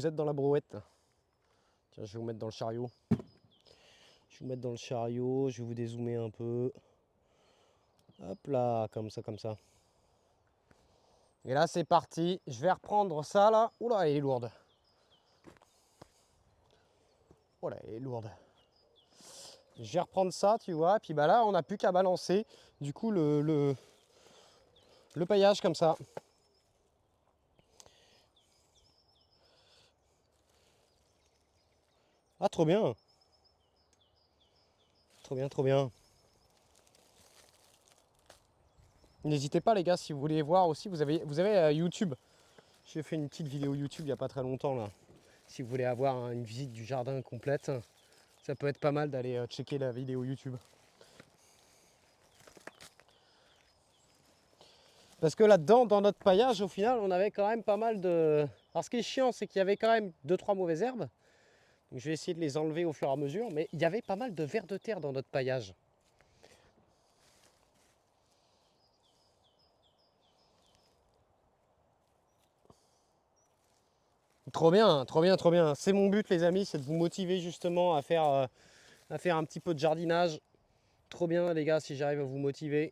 vous êtes dans la brouette. Tiens, je vais vous mettre dans le chariot. Je vais vous mettre dans le chariot, je vais vous dézoomer un peu. Hop là, comme ça, comme ça. Et là, c'est parti. Je vais reprendre ça, là. Oula, elle est lourde. Oh là, elle est lourde. Je vais reprendre ça, tu vois. Puis bah là, on n'a plus qu'à balancer. Du coup, le paillage comme ça. Ah, trop bien. Trop bien, trop bien. N'hésitez pas, les gars, si vous voulez voir aussi. Vous avez YouTube. J'ai fait une petite vidéo YouTube il n'y a pas très longtemps, là. Si vous voulez avoir une visite du jardin complète, ça peut être pas mal d'aller checker la vidéo YouTube. Parce que là-dedans, dans notre paillage, au final, on avait quand même pas mal de... Alors ce qui est chiant, c'est qu'il y avait quand même 2-3 mauvaises herbes. Donc je vais essayer de les enlever au fur et à mesure. Mais il y avait pas mal de vers de terre dans notre paillage. Trop bien, trop bien, trop bien. C'est mon but, les amis, c'est de vous motiver justement à faire un petit peu de jardinage. Trop bien, les gars, si j'arrive à vous motiver.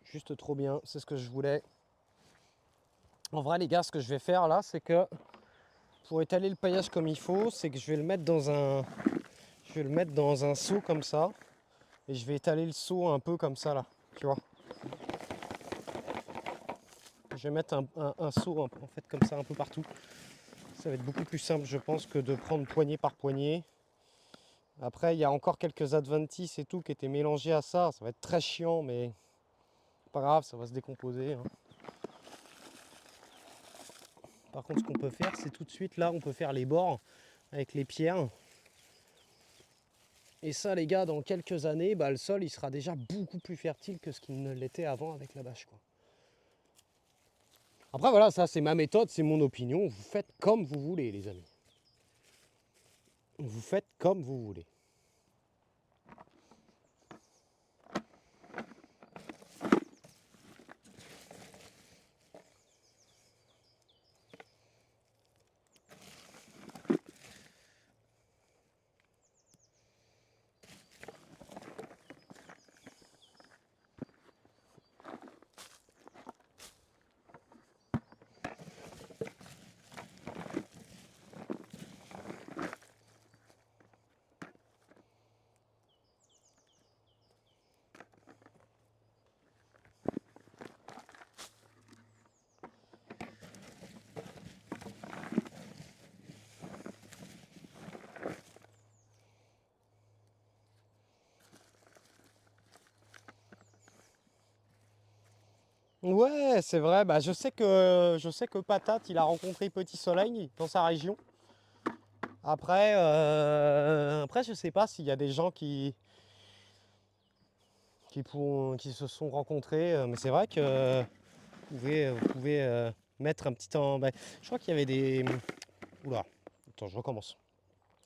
Juste trop bien, c'est ce que je voulais. En vrai, les gars, ce que je vais faire là, c'est que pour étaler le paillage comme il faut, c'est que je vais le mettre dans un seau comme ça. Et je vais étaler le seau un peu comme ça là, tu vois. Je vais mettre un seau en fait comme ça un peu partout. Ça va être beaucoup plus simple, je pense, que de prendre poignée par poignée. Après, il y a encore quelques adventices et tout qui étaient mélangés à ça. Ça va être très chiant, mais pas grave, ça va se décomposer, hein. Par contre, ce qu'on peut faire, c'est tout de suite là, on peut faire les bords avec les pierres. Et ça, les gars, dans quelques années, bah, le sol il sera déjà beaucoup plus fertile que ce qu'il ne l'était avant avec la bâche, quoi. Après, voilà, ça c'est ma méthode, c'est mon opinion. Vous faites comme vous voulez, les amis. Vous faites comme vous voulez. Ouais, c'est vrai. Bah, je sais que Patate, il a rencontré Petit Soleil dans sa région. Après, je sais pas s'il y a des gens qui se sont rencontrés. Mais c'est vrai que vous pouvez mettre un petit temps. Bah, je crois qu'il y avait des. Oula. Attends, je recommence.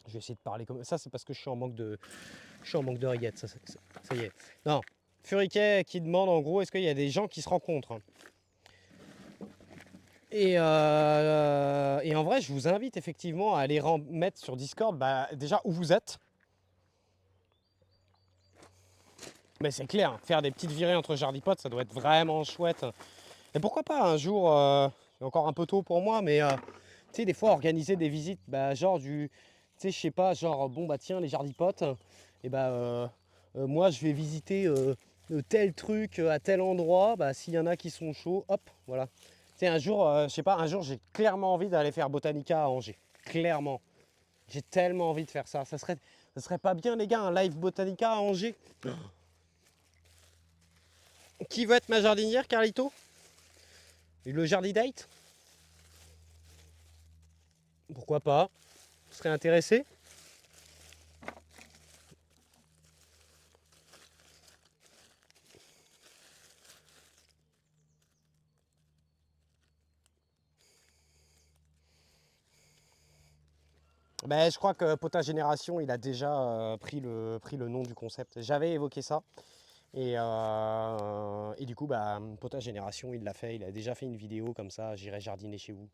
Je vais essayer de parler comme ça. C'est parce que je suis en manque de rillettes. Ça y est. Non. Furiquet qui demande en gros, est-ce qu'il y a des gens qui se rencontrent, hein. Et en vrai, je vous invite effectivement à aller mettre sur Discord, bah, déjà où vous êtes. Mais c'est clair, faire des petites virées entre jardipotes, ça doit être vraiment chouette. Et pourquoi pas un jour, c'est encore un peu tôt pour moi, mais tu sais, des fois organiser des visites, bah, genre tu sais, je sais pas, genre bon bah tiens les jardipotes, et bah moi je vais visiter tel truc à tel endroit, bah s'il y en a qui sont chauds, hop, voilà. Tu sais, un jour, je sais pas, un jour j'ai clairement envie d'aller faire Botanica à Angers, clairement. J'ai tellement envie de faire ça. Ça serait pas bien les gars, un live Botanica à Angers? Qui veut être ma jardinière, Carlito? Et le jardidate? Pourquoi pas? Vous serez intéressé? Ben, je crois que Potage Génération, il a déjà pris le nom du concept. J'avais évoqué ça. Et du coup, bah, Potage Génération, il l'a fait. Il a déjà fait une vidéo comme ça, j'irai jardiner chez vous.